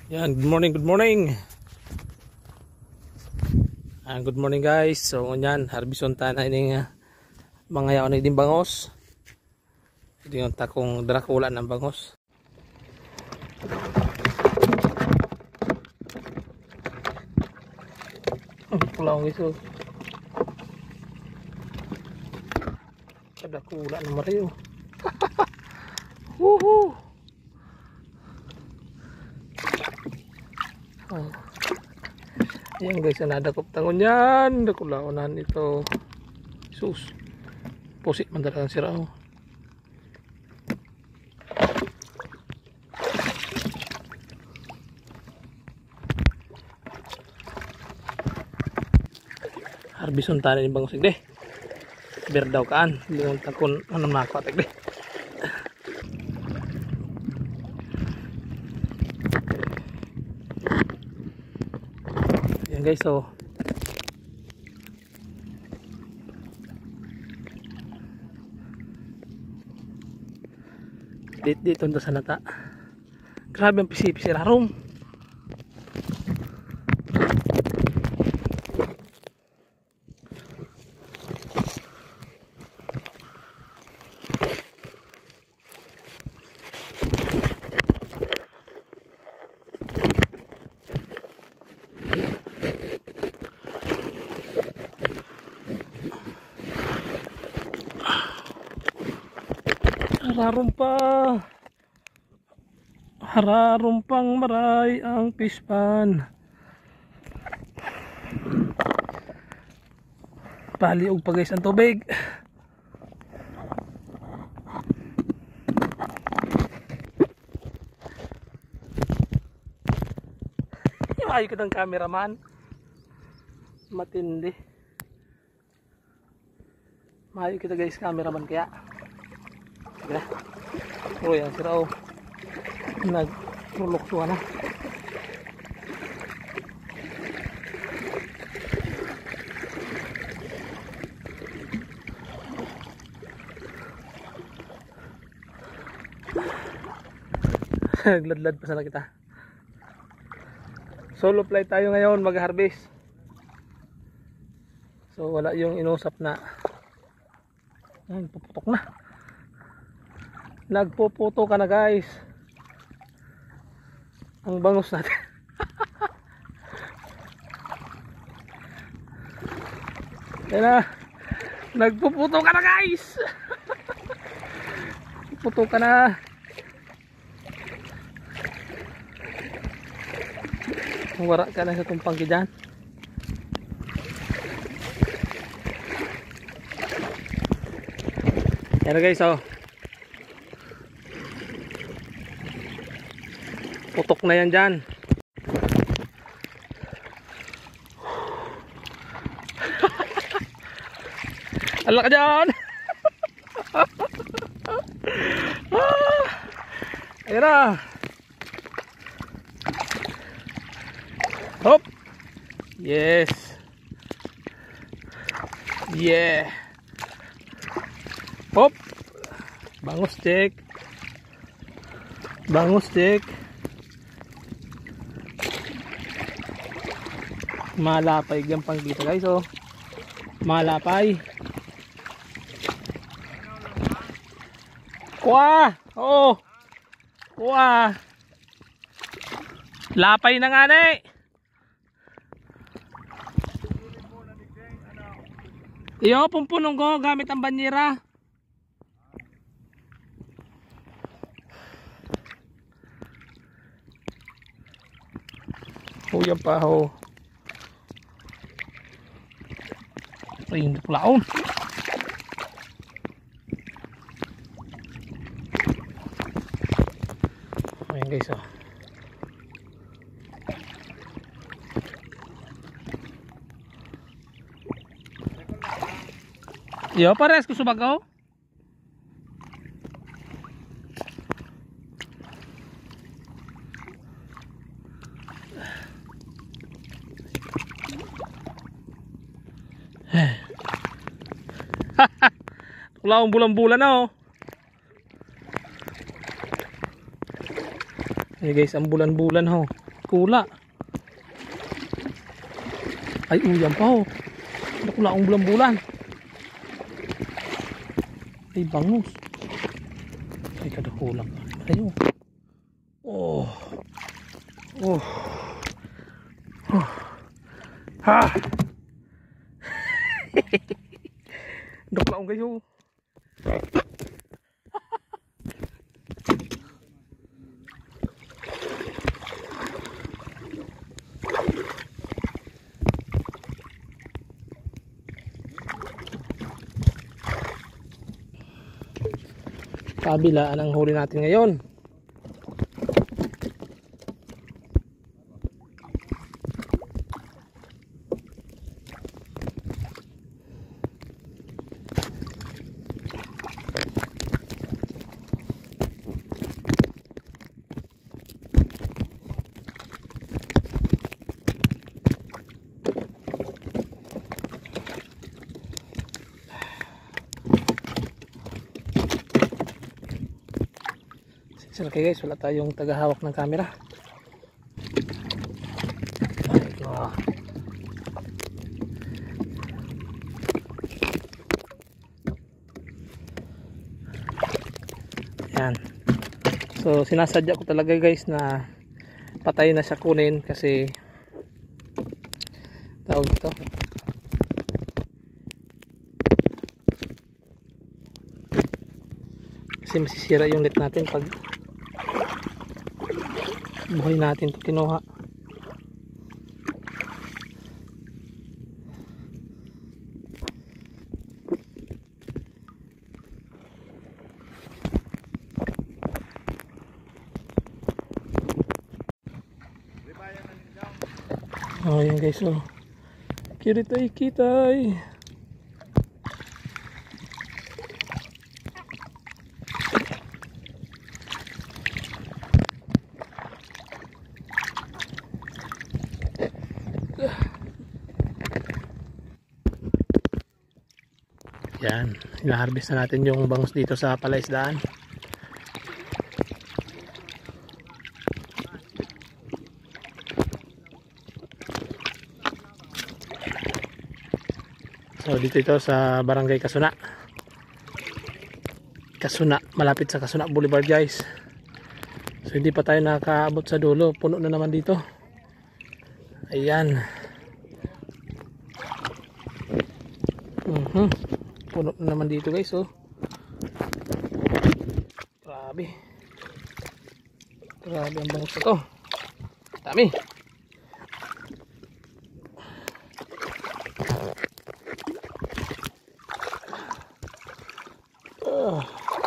Yan, good morning, good morning. Good morning guys. So yan, harbison ta na ining mga yaon na din bangos. Ito yung takong Dracula ng bangos. Pula ang iso. Dracula ng Mario. Woohoo! Ayan guys, nadakop tangon yan. Dakulaunan ito. Sus. Pusit man talagang sira. Harbison tayo ni bangos igde. Berdaw kaan. Yung takon anong nakot igde. Ayan guys, so dito sa nata. Grabe ang pisi-pisi rarom. Hararumpang maray ang pispan. Paliog pa guys ang tubig. Ayaw ka ng cameraman. Matindi. Mayo kita guys cameraman kaya. Sige. Oh yan sira oh. Nagpuloksuhan na. Nagladlad pa sana kita. Solo flight tayo ngayon mag-harvest. So wala yung inusap na. Ay, puputok na. Nagpuputo ka na guys. Ang bangos natin. Ayan na. Nagpuputo ka na guys. Puputo ka na. Wara ka na sa tumpang kidyan. Ayan na guys, oh. Putok na yan dyan. Ala ka dyan. Ayan na. Hop. Yes. Yeah. Hop. Bangus check. Bangus check. Malapay yung pang kita guys, oh. Malapay. Kuha. Oh. Kuha. Lapay na nga na eh. Iyo, pumpunong ko gamit ang banyera. Oh, yan pa ho. Ay, hindi pula on. Ayan guys, oh. Yo, pares ko subagaw. Wala akong bulan-bulan na oh. Hey guys, ang bulan-bulan ho. Kula. Ay, uyan pa ho. Nakula ang bulan-bulan. Ay, bangus. Ay, kadakulang. Ayun. Oh. Oh. Oh. Ha. Nakula ang gayo. Kabilaan ang huli natin ngayon. Okay guys, wala tayong tagahawak ng camera. Yan. So sinasadya ko talaga guys na patay na siya kunin kasi tawag ito. Kasi masisira yung net natin pag buhay natin ito kinuha. Oh yan guys, oh kiritay kitay. Yan, hina-harvest na natin yung bangus dito sa palaisdaan. So dito ito sa Barangay Kasuna. Kasuna, malapit sa Kasuna Boulevard guys. So hindi pa tayo nakaabot sa dulo, puno na naman dito. Ayan. Puno na naman dito guys, oh. Grabe. Grabe ang bangus na to. Dami.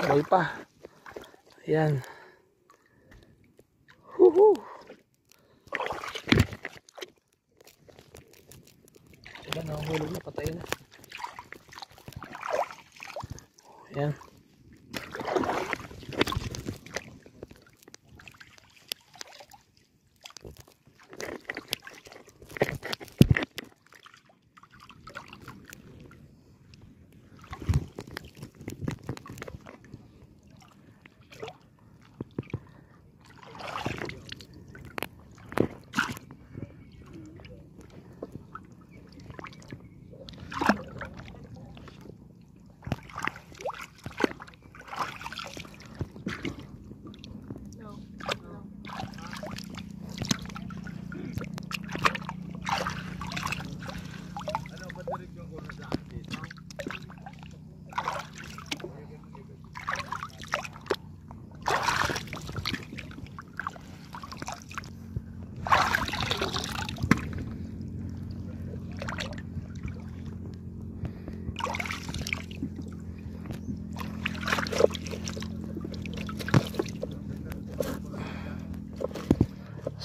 Sabay pa. Ayan. Diba nahulog na, patay na. Ayan.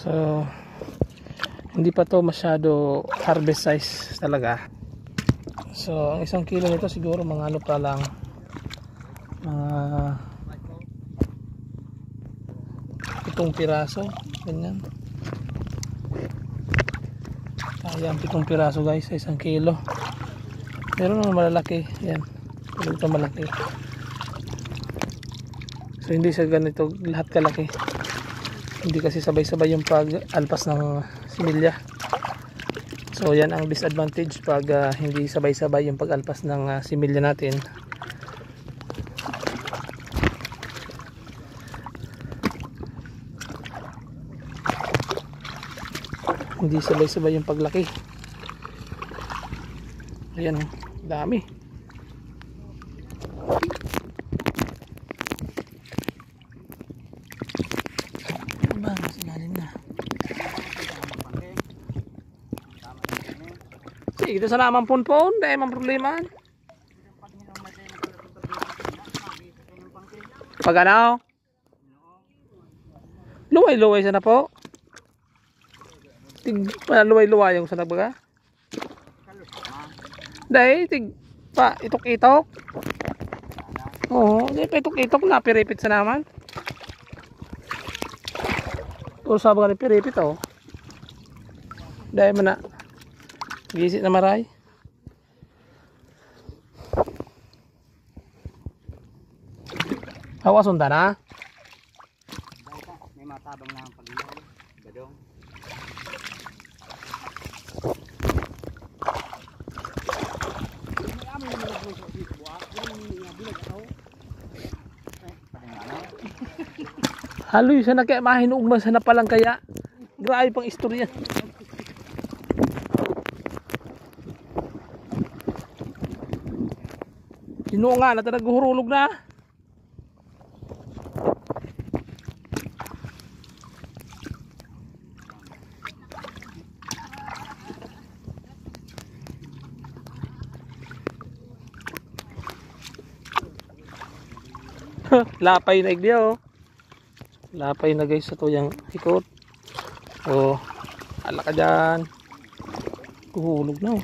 So hindi pa to masyado harvest size talaga. So ang isang kilo nito siguro mga ano pa lang, mga 7 piraso ganyan. Ayan, 7 piraso guys sa isang kilo. Meron naman malalaki, yan, ito malaki. So hindi siya ganito lahat kalaki. Hindi kasi sabay-sabay yung pag-alpas ng similya. So yan ang disadvantage pag hindi sabay-sabay yung pag-alpas ng similya natin. Hindi sabay-sabay yung paglaki. Ayan, dami. Bang, sinalim na. Sige, ito sa naman pon-pon, dahil mang problema. Pag ano? Luway-luway sana po. Tig pa luway-luway yung sana baga. Dahil tig pa itok-itok. Oo, dahil pa itok-itok na piripit sa naman. Puro sabi ka ni piripit oh. Dahil man na gisit na maray. Hawa sunda na. May matabang na ang pag-iwan. Badong. Haloy sa na kaya mahinuugman sa na palang kaya. Grabe pang istorya. Sino nga na naghuhurulog na. Lapay na igdiyo. Lapay na guys sa tuyang ikot. Oh, ala ka dyan. Kuhulog na oh.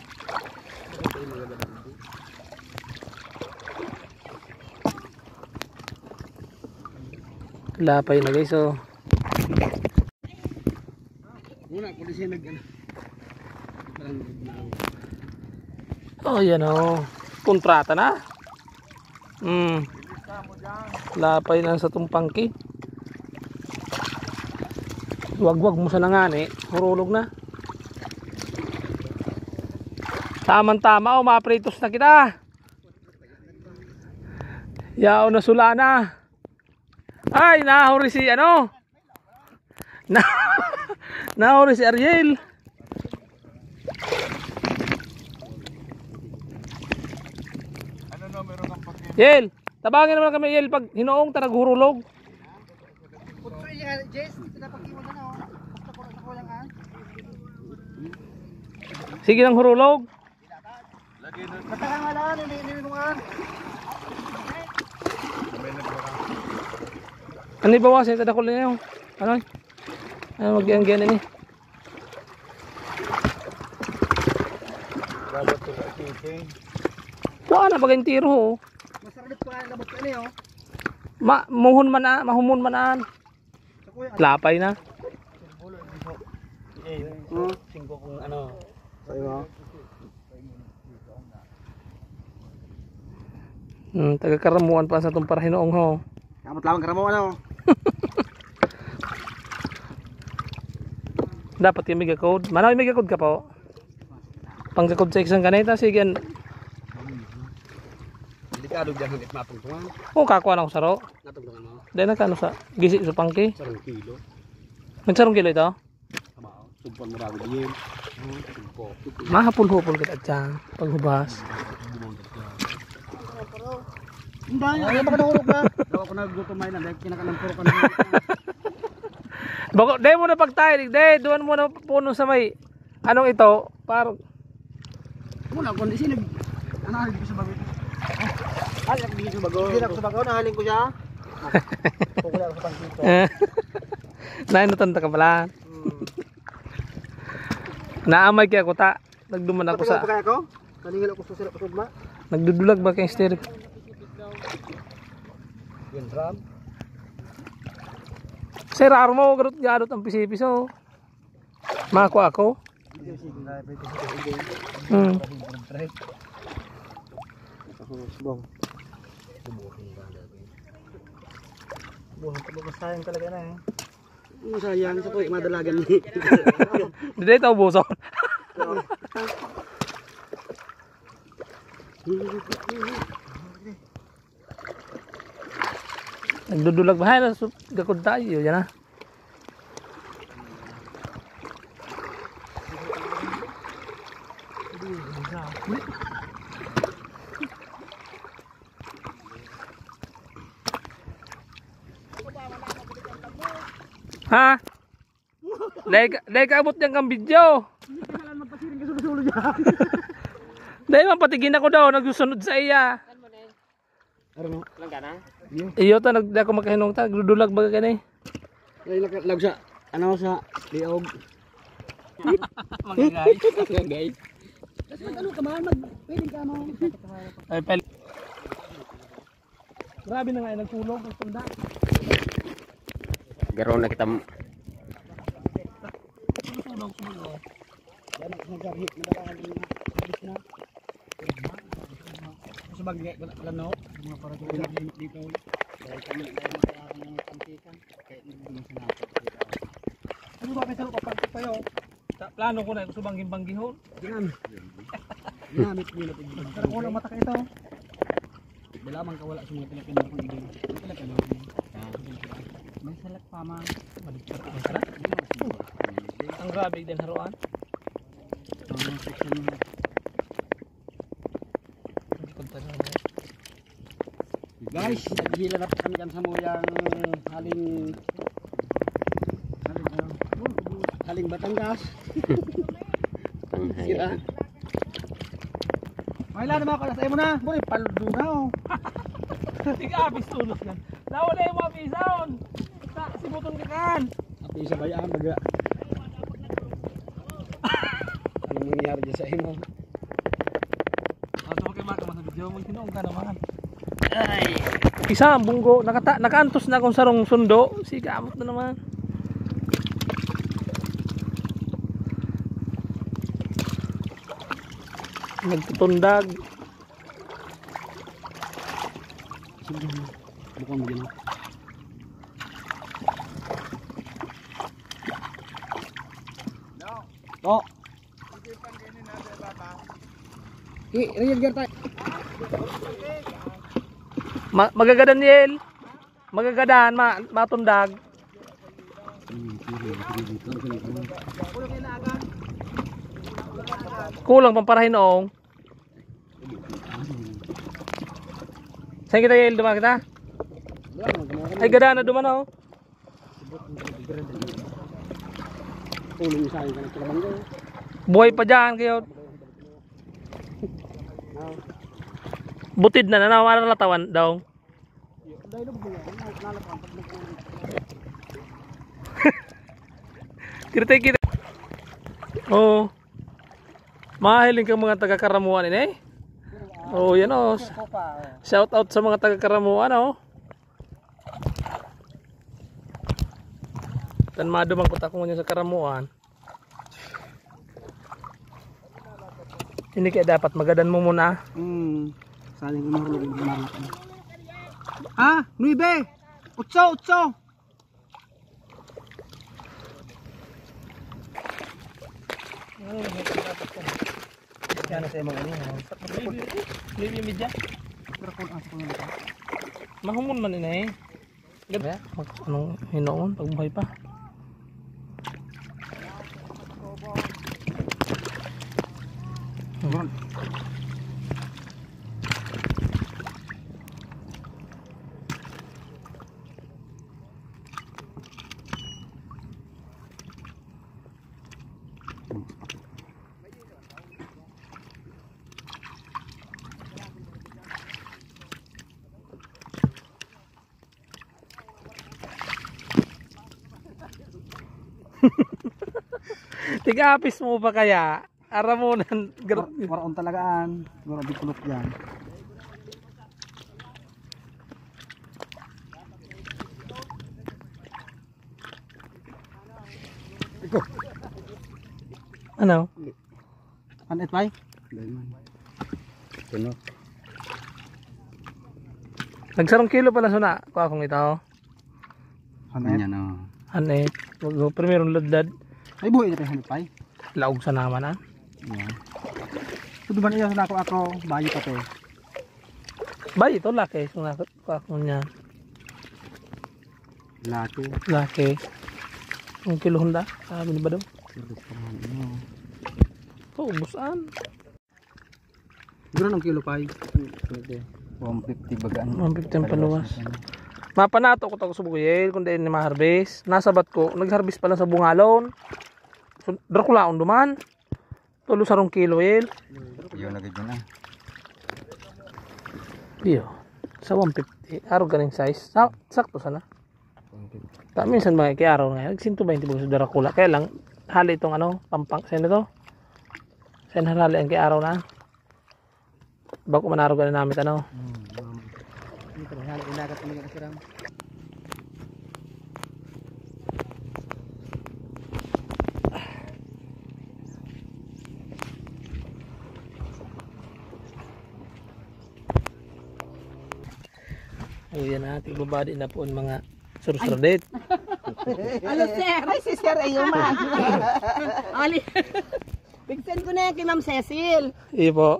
Lapay na guys oh. Muna ko siya nag-ano. Oh yan oh. Kontrata na. Lapay na sa tumpangki. Wag-wag mo sa nangani, hurulog na. Tama-tama oh, mapritos na kita. Yao na sula na. Ay, nahuri si ano? Nahuri si Ariel. Ano no, meron kang pagkain? Yel, tabangin naman kami Yel pag hinoong ta naghurulog. Putri niya, Jess, pinapag-iwan ka na oh. Basta ko sa kulang ah. Sige nang hurulog. Lagi na. Basta kang wala, nilinin mo nga. Ano ibawasin? Tadakol na yun. Ano? Ano mag-ianggan ini? Babat ko sa chicken. Wala na bagay tiro oh. Masarap pa labot ka niyo. Mahumon man an. Lapay na. Singko kung ano. Sayo. Taga-karamuan pa sa itong parahinoong ho. Kamot lamang karamuan ano. Dapat yung mega-code. Manaw yung mega-code ka po? Pang-code sa isang ganita. Sige. Delikado dyan hangit mapungtungan. Oo, kakuha na ako saro. Natungtungan mo. Dahil nagkano sa gisi sa pangki. Sarong kilo. Nagsarong kilo ito? Kamao. Sugpon mo rago diyin. Sugpo. Mahapul-hupul kita dyan. Paghubas. Hindi. Ayaw pa ka nahulog na. Daw ako naggutumay na. Dahil kinakalampuro ka na. Bako, dahil mo na pagtayo. Dahil doon mo na puno sa may anong ito. Parang Muna kung di sinag. Anahalig ko sa bago. Halig ko sa bago. Hindi ako sa bago. Nahaling ko siya. Pukula ako sa pangkito. Nainutan ka pala. Naamay kaya ko ta. Nagduman ako sa. Pagkaya ko? Kaningil ako sa sila kusugma. Nagdudulag ba kayong steering? Yan drum. Sir, raro mo. Garot ang pisipiso. Mako ako. Bong. Buong sayang talaga na eh. Sayang sa ko madalagan ni. Hindi ito buso. Nagdudulag bahay na gakod tayo yan ha. Ha? Dahil kaabot niyang kang video. Hindi kailangan magpasiring ka sulo-sulo dyan. Dahil mapatigin ako daw, nagsusunod sa iya. Ano? Lang ka na? Iyo ta, ako makahinong ta, nagdudulag baga ka na eh. Lag sa, ano sa, liog. Magagay. Magagay. Tapos ano ka man, pwedeng ka mo. Ay, pel. Grabe na nga, nagtulog, nagtunda. Garo na kita. Tulog, tulog. Yan ang nag-hit, madalakan na. Sa bagay, lano, mga para dito. Dahil kami tayo ng pantikan. Kaya hindi sinapot. Ano ba kayo kapag kayo? Plano ko na gusto bangging-banggihon. Ginamit nila ito. Pero kung lang mata ka ito. Wala man kawala sa mga Pilipino kung hindi. Pilipino. May salak pa man. Maligtas ang sarap. Ang grabe din haruan. Guys, naghihila na kami kan sa muyang haling Batangas. Sira. May lang naman ako sa mo na. Buri paldo na oh. Tig-apis tulog yan. Lawan na yung mga pisaon. Si Butong Kakan. Api sa bayaan baga. Anong nangyari dyan sa imo? Ito magkimaka mo sa video mo. Sinong ka naman. Ay. Isa ang bunggo. Nakaantos na akong sarong sundo. Sigamot na naman. Nagtutundag. Bukan mo din. No. Real gear tayo. Magagadan Yel. Magagadan matundag. Kulang pamparahin noong. Saan kita Yel dumaan kita? Ay gada na dumaan oh. Uling sa akin ka nagtrabanggo. Buhay pa dyan kayo. Butid na nawala latawan daw. Kita. Oh. Mahiling kang mga taga-Karamuan ini. Oh, yan oh. Shout out sa mga taga-Karamuan oh. Tan madumang punta ko sa Karamuan. Hindi kaya dapat magadan mo muna. Saling umahulog ng marot. Ah, 9. 8. Kaya na sa mga ano. Maybe media. Pero kung asa ko na. Mahumon man ini. Gabi. Anong hinoon pagbuhay pa. Tiga-apis mo pa kaya? Aramunan. Waraon talagaan. Siguro di kulot yan. Iko. Ano? Anit bay? Puno. Nagsarong kilo pala suna. Kuha kong ito. Anit? Yan o. Anit. Wag primero ladad. Ay buhay na pa yung pay. Laog sa naman ah. Yeah. So diba na sa ako bayo pa to. Bay ito laki. So ako niya. Laki. Laki. Ang kilo hunda. Sabi ni ba daw? Oh, ubusan. Gano'n ang kilo pay? 150 bagaan. 150 ang paluwas. Mapanato ko tago sa bugayel kung dahil ni ma-harvest. Nasabat ko, nag-harvest pa lang sa bungalon. So, drakulaon duman. Tulo sa 2 kilo el. Yun na gano'n na. Iyo. Sa 150. Araw ganing size. Sakto sana. Minsan mga kiaraw ngayon. 120 bukas sa drakula. Kaya lang, hali itong pampang. Saan ito? Saan hali ang kiaraw na? Bago manaraw ganin namin Ayan na, tigbabadi na po ang mga sursurdet. Ano sir? Ay si sir ay man. Ali. Bigsan ko na yan kay Ma'am Cecil. Iyo po.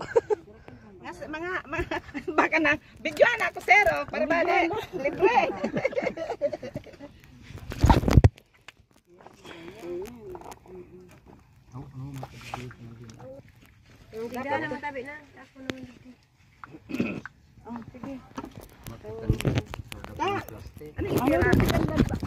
Mga baka na bigyan ako sir para bali. Libre. Hindi na matabi na. Ako naman dito. Oh, sige. Ano yung